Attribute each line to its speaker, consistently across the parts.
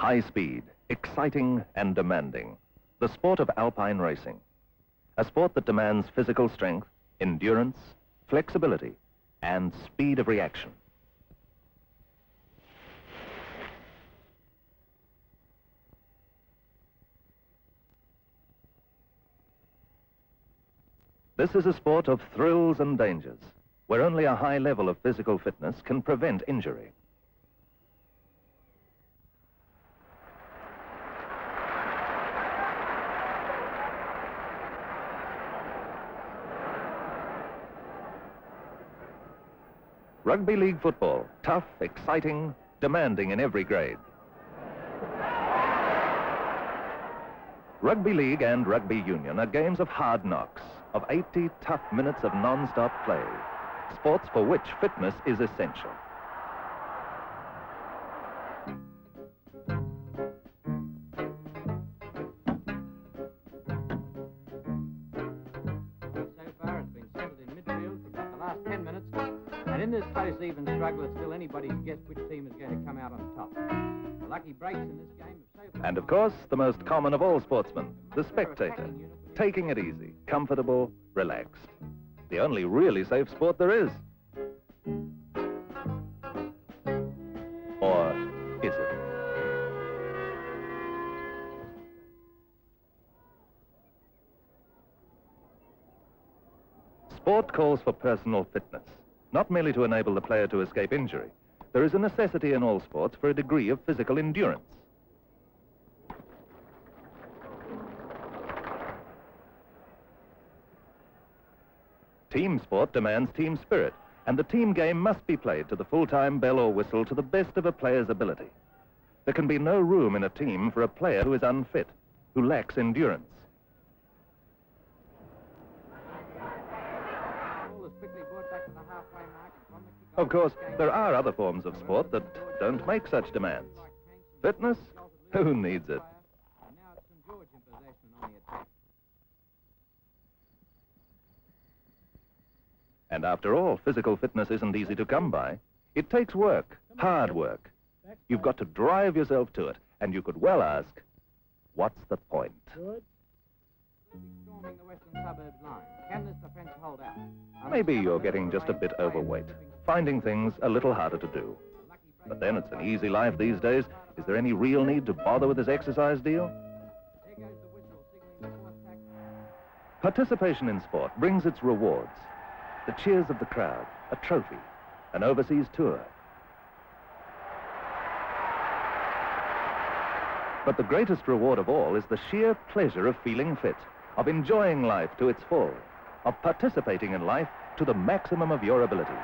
Speaker 1: High speed, exciting and demanding. The sport of alpine racing. A sport that demands physical strength, endurance, flexibility, and speed of reaction. This is a sport of thrills and dangers, where only a high level of physical fitness can prevent injury. Rugby League football, tough, exciting, demanding in every grade. Rugby League and Rugby Union are games of hard knocks, of 80 tough minutes of non-stop play, sports for which fitness is essential.
Speaker 2: So far it's been centred in midfield for about the last 10 minutes, and in this close even struggle it's still anybody's guess which team is going to come out on top. The lucky breaks in this game have so far...
Speaker 1: And of course, the most common of all sportsmen, the spectator. Taking it easy, comfortable, relaxed. The only really safe sport there is. Or is it? Sport calls for personal fitness, not merely to enable the player to escape injury. There is a necessity in all sports for a degree of physical endurance. Team sport demands team spirit, and the team game must be played to the full-time bell or whistle to the best of a player's ability. There can be no room in a team for a player who is unfit, who lacks endurance. Of course, there are other forms of sport that don't make such demands. Fitness? Who needs it? And after all, physical fitness isn't easy to come by. It takes work, hard work. You've got to drive yourself to it, and you could well ask, what's the point? Maybe you're getting just a bit overweight, finding things a little harder to do. But then it's an easy life these days. Is there any real need to bother with this exercise deal? Participation in sport brings its rewards. The cheers of the crowd, a trophy, an overseas tour. But the greatest reward of all is the sheer pleasure of feeling fit, of enjoying life to its full, of participating in life to the maximum of your abilities.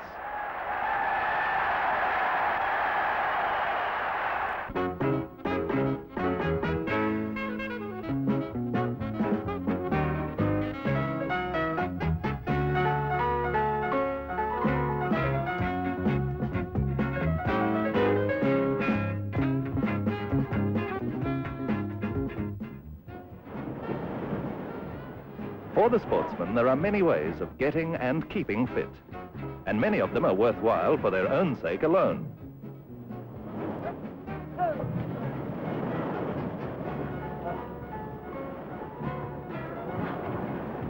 Speaker 1: For the sportsman, there are many ways of getting and keeping fit, and many of them are worthwhile for their own sake alone.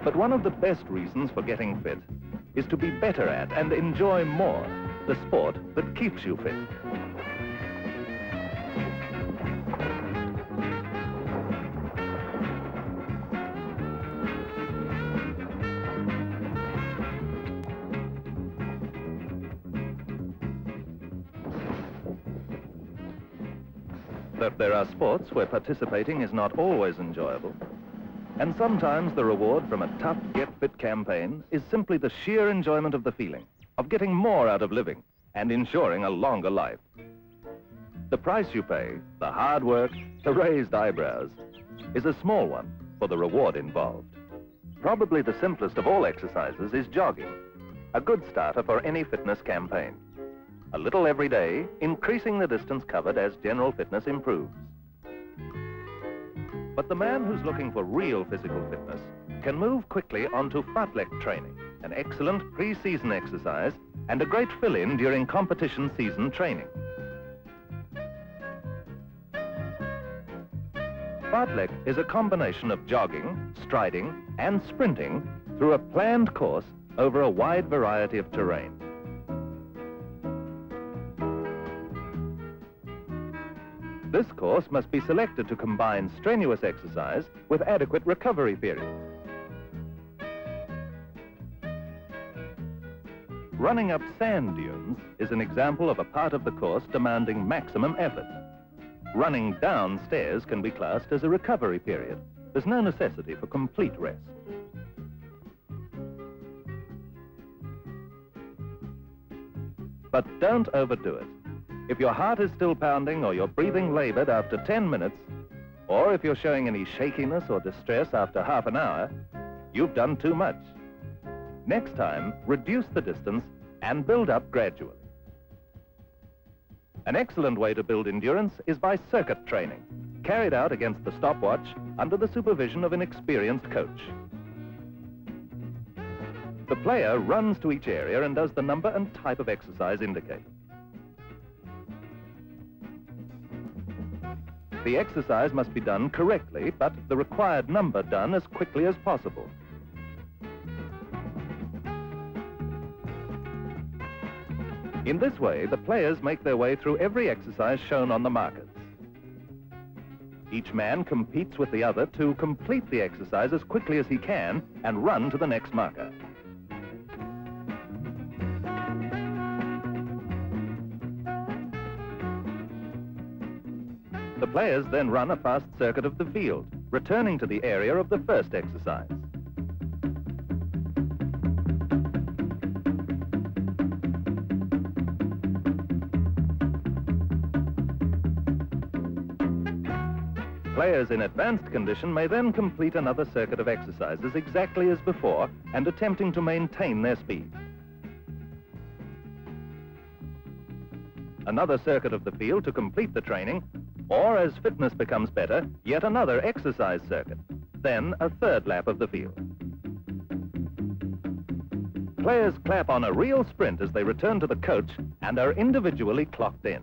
Speaker 1: But one of the best reasons for getting fit is to be better at and enjoy more the sport that keeps you fit. But there are sports where participating is not always enjoyable. And sometimes the reward from a tough get-fit campaign is simply the sheer enjoyment of the feeling, of getting more out of living and ensuring a longer life. The price you pay, the hard work, the raised eyebrows, is a small one for the reward involved. Probably the simplest of all exercises is jogging, a good starter for any fitness campaign. A little every day, increasing the distance covered as general fitness improves. But the man who's looking for real physical fitness can move quickly onto fartlek training, an excellent pre-season exercise and a great fill-in during competition season training. Fartlek is a combination of jogging, striding, and sprinting through a planned course over a wide variety of terrain. This course must be selected to combine strenuous exercise with adequate recovery periods. Running up sand dunes is an example of a part of the course demanding maximum effort. Running down stairs can be classed as a recovery period. There's no necessity for complete rest. But don't overdo it. If your heart is still pounding or you're breathing labored after 10 minutes, or if you're showing any shakiness or distress after half an hour, you've done too much. Next time, reduce the distance and build up gradually. An excellent way to build endurance is by circuit training, carried out against the stopwatch under the supervision of an experienced coach. The player runs to each area and does the number and type of exercise indicated. The exercise must be done correctly, but the required number done as quickly as possible. In this way, the players make their way through every exercise shown on the markers. Each man competes with the other to complete the exercise as quickly as he can and run to the next marker. The players then run a fast circuit of the field, returning to the area of the first exercise. Players in advanced condition may then complete another circuit of exercises exactly as before and attempting to maintain their speed. Another circuit of the field to complete the training, or as fitness becomes better, yet another exercise circuit, then a third lap of the field. Players clap on a real sprint as they return to the coach and are individually clocked in.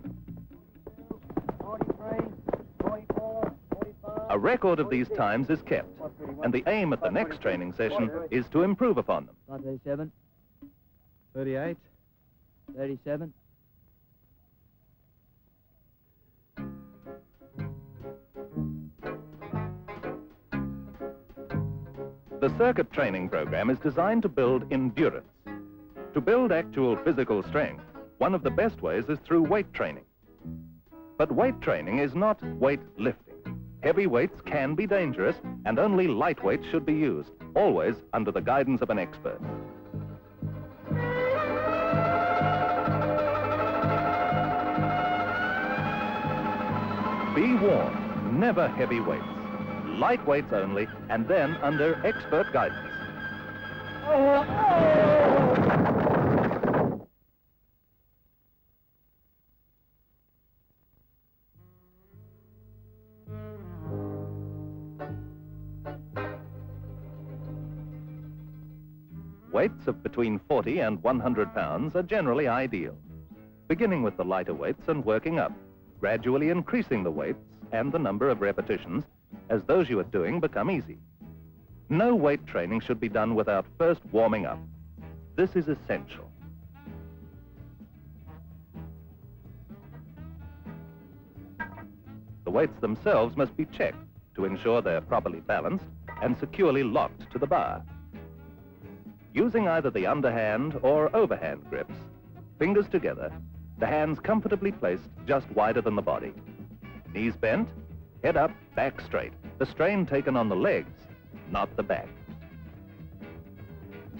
Speaker 3: 43, 44, 45,
Speaker 1: A record of these times is kept, and the aim at the next training session is to improve upon them.
Speaker 3: 37,
Speaker 4: 38.
Speaker 3: 37.
Speaker 1: The circuit training program is designed to build endurance. To build actual physical strength, one of the best ways is through weight training. But weight training is not weight lifting. Heavy weights can be dangerous, and only light weights should be used, always under the guidance of an expert. Be warned, never heavy weights. Light weights only, and then under expert guidance. Weights of between 40 and 100 pounds are generally ideal. Beginning with the lighter weights and working up, gradually increasing the weights and the number of repetitions as those you are doing become easy. No weight training should be done without first warming up. This is essential. The weights themselves must be checked to ensure they're properly balanced and securely locked to the bar. Using either the underhand or overhand grips, fingers together, the hands comfortably placed just wider than the body. Knees bent, head up, back straight. The strain taken on the legs, not the back.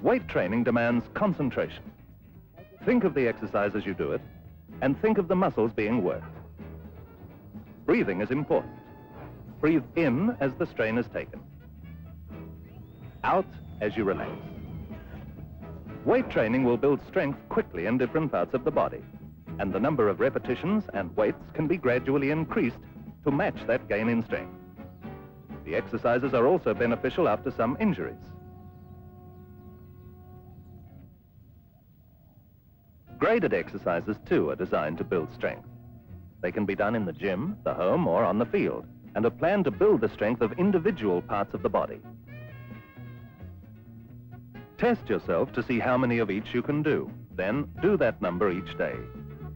Speaker 1: Weight training demands concentration. Think of the exercise as you do it, and think of the muscles being worked. Breathing is important. Breathe in as the strain is taken. Out as you relax. Weight training will build strength quickly in different parts of the body, and the number of repetitions and weights can be gradually increased to match that gain in strength. The exercises are also beneficial after some injuries. Graded exercises, too, are designed to build strength. They can be done in the gym, the home, or on the field, and a plan to build the strength of individual parts of the body. Test yourself to see how many of each you can do. Then do that number each day.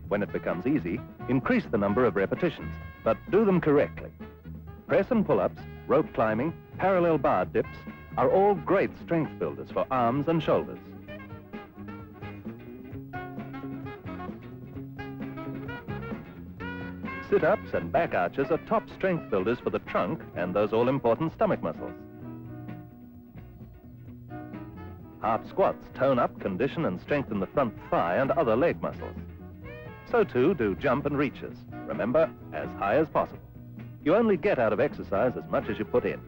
Speaker 1: When it becomes easy, increase the number of repetitions, but do them correctly. Press and pull-ups, rope climbing, parallel bar dips are all great strength builders for arms and shoulders. Sit-ups and back arches are top strength builders for the trunk and those all-important stomach muscles. Half squats tone up, condition and strengthen the front thigh and other leg muscles. So too do jump and reaches. Remember, as high as possible. You only get out of exercise as much as you put in.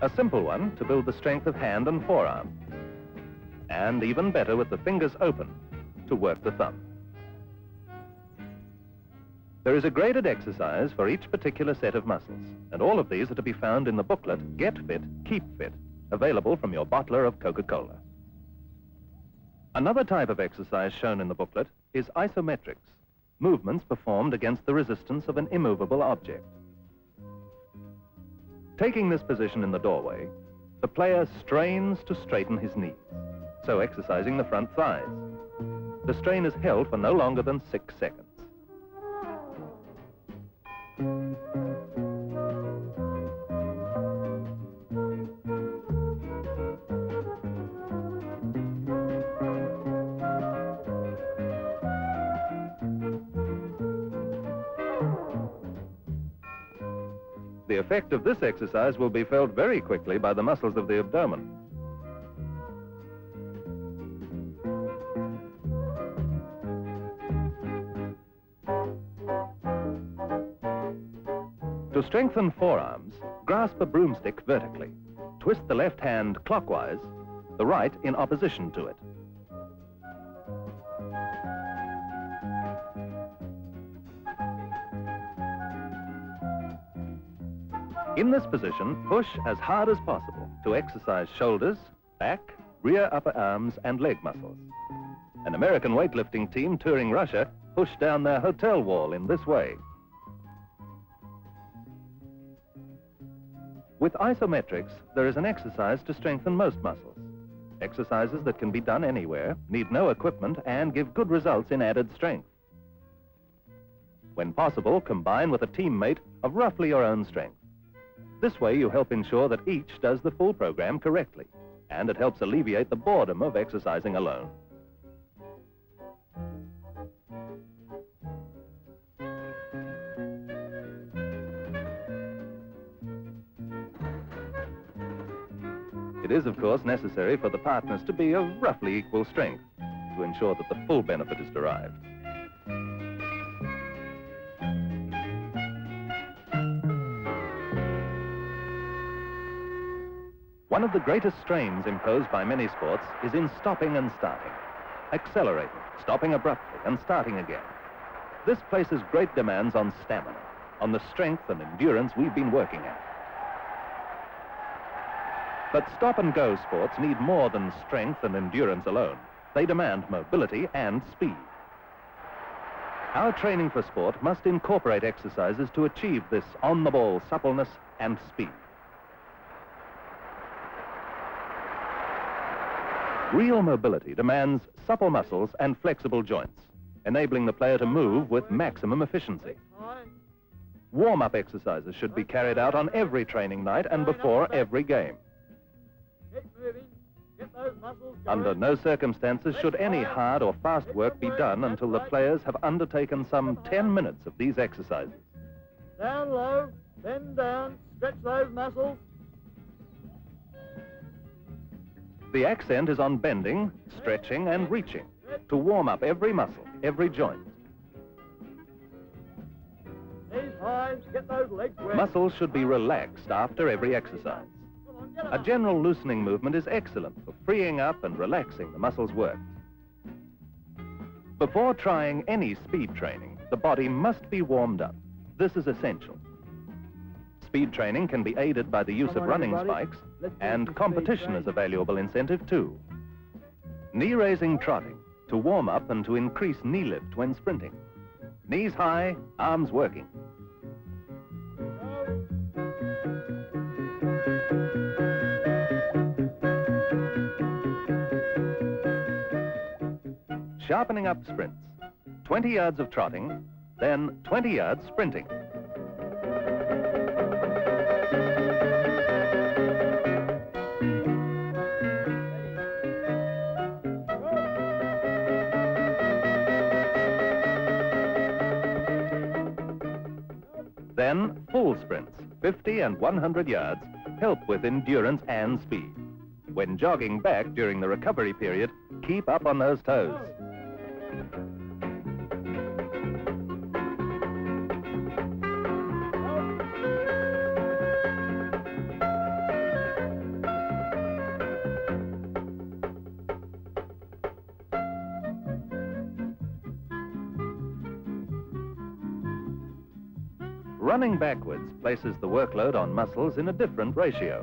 Speaker 1: A simple one to build the strength of hand and forearm. And even better with the fingers open to work the thumb. There is a graded exercise for each particular set of muscles, and all of these are to be found in the booklet, Get Fit, Keep Fit, available from your bottler of Coca-Cola. Another type of exercise shown in the booklet is isometrics, movements performed against the resistance of an immovable object. Taking this position in the doorway, the player strains to straighten his knees, so exercising the front thighs. The strain is held for no longer than 6 seconds. The effect of this exercise will be felt very quickly by the muscles of the abdomen. To strengthen forearms, grasp a broomstick vertically. Twist the left hand clockwise, the right in opposition to it. In this position, push as hard as possible to exercise shoulders, back, rear upper arms and leg muscles. An American weightlifting team touring Russia pushed down their hotel wall in this way. With isometrics, there is an exercise to strengthen most muscles. Exercises that can be done anywhere, need no equipment, and give good results in added strength. When possible, combine with a teammate of roughly your own strength. This way you help ensure that each does the full program correctly, and it helps alleviate the boredom of exercising alone. It is, of course, necessary for the partners to be of roughly equal strength to ensure that the full benefit is derived. One of the greatest strains imposed by many sports is in stopping and starting, accelerating, stopping abruptly, and starting again. This places great demands on stamina, on the strength and endurance we've been working at. But stop-and-go sports need more than strength and endurance alone. They demand mobility and speed. Our training for sport must incorporate exercises to achieve this on-the-ball suppleness and speed. Real mobility demands supple muscles and flexible joints, enabling the player to move with maximum efficiency. Warm-up exercises should be carried out on every training night and before every game. Under no circumstances should any hard or fast work be done until the players have undertaken some 10 minutes of these exercises.
Speaker 3: Down low, bend down, stretch those muscles.
Speaker 1: The accent is on bending, stretching, and reaching to warm up every muscle, every joint.
Speaker 3: Knees high, get those legs wet.
Speaker 1: Muscles should be relaxed after every exercise. A general loosening movement is excellent for freeing up and relaxing the muscles worked. Before trying any speed training, the body must be warmed up. This is essential. Speed training can be aided by the use of running spikes, and competition is a valuable incentive too. Knee-raising trotting to warm up and to increase knee lift when sprinting. Knees high, arms working. Sharpening up sprints. 20 yards of trotting, then 20 yards sprinting. Then full sprints, 50 and 100 yards, help with endurance and speed. When jogging back during the recovery period, keep up on those toes. Running backwards places the workload on muscles in a different ratio.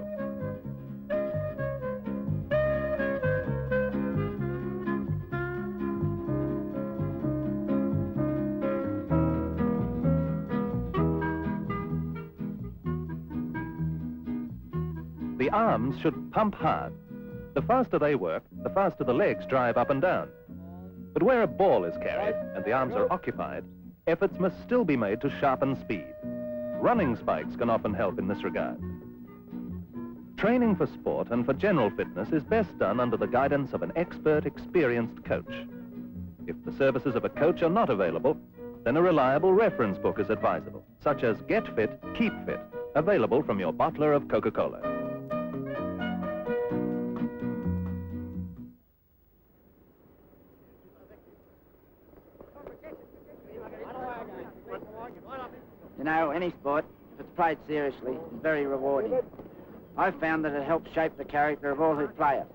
Speaker 1: The arms should pump hard. The faster they work, the faster the legs drive up and down. But where a ball is carried and the arms are occupied, efforts must still be made to sharpen speed. Running spikes can often help in this regard. Training for sport and for general fitness is best done under the guidance of an expert, experienced coach. If the services of a coach are not available, then a reliable reference book is advisable, such as Get Fit, Keep Fit, available from your bottler of Coca-Cola.
Speaker 5: You know, any sport, if it's played seriously, is very rewarding. I've found that it helps shape the character of all who play it.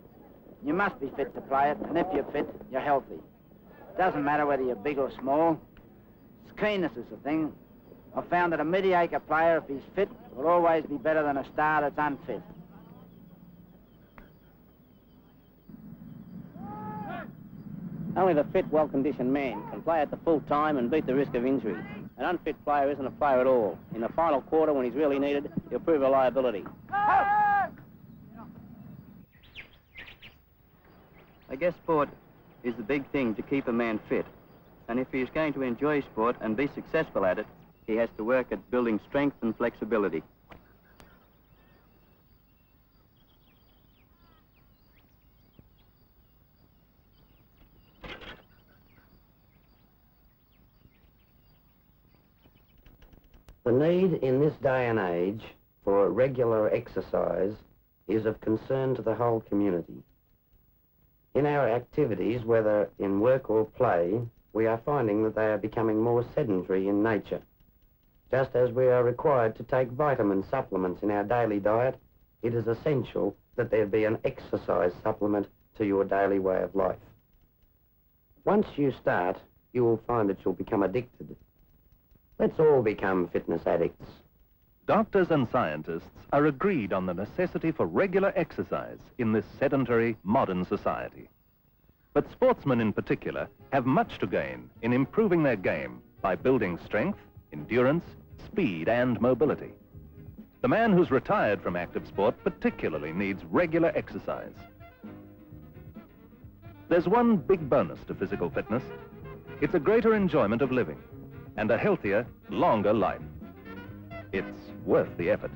Speaker 5: You must be fit to play it, and if you're fit, you're healthy. It doesn't matter whether you're big or small. It's keenness is the thing. I've found that a mediocre player, if he's fit, will always be better than a star that's unfit.
Speaker 6: Only the fit, well-conditioned man can play at the full time and beat the risk of injury. An unfit player isn't a player at all. In the final quarter, when he's really needed, he'll prove a liability.
Speaker 5: I
Speaker 6: guess sport is the big thing to keep a man fit. And if he's going to enjoy sport and be successful at it, he has to work at building strength and flexibility.
Speaker 7: The need in this day and age for regular exercise is of concern to the whole community. In our activities, whether in work or play, we are finding that they are becoming more sedentary in nature. Just as we are required to take vitamin supplements in our daily diet, it is essential that there be an exercise supplement to your daily way of life. Once you start, you will find that you'll become addicted. Let's all become fitness addicts.
Speaker 1: Doctors and scientists are agreed on the necessity for regular exercise in this sedentary, modern society. But sportsmen in particular have much to gain in improving their game by building strength, endurance, speed, and mobility. The man who's retired from active sport particularly needs regular exercise. There's one big bonus to physical fitness. It's a greater enjoyment of living and a healthier, longer life. It's worth the effort.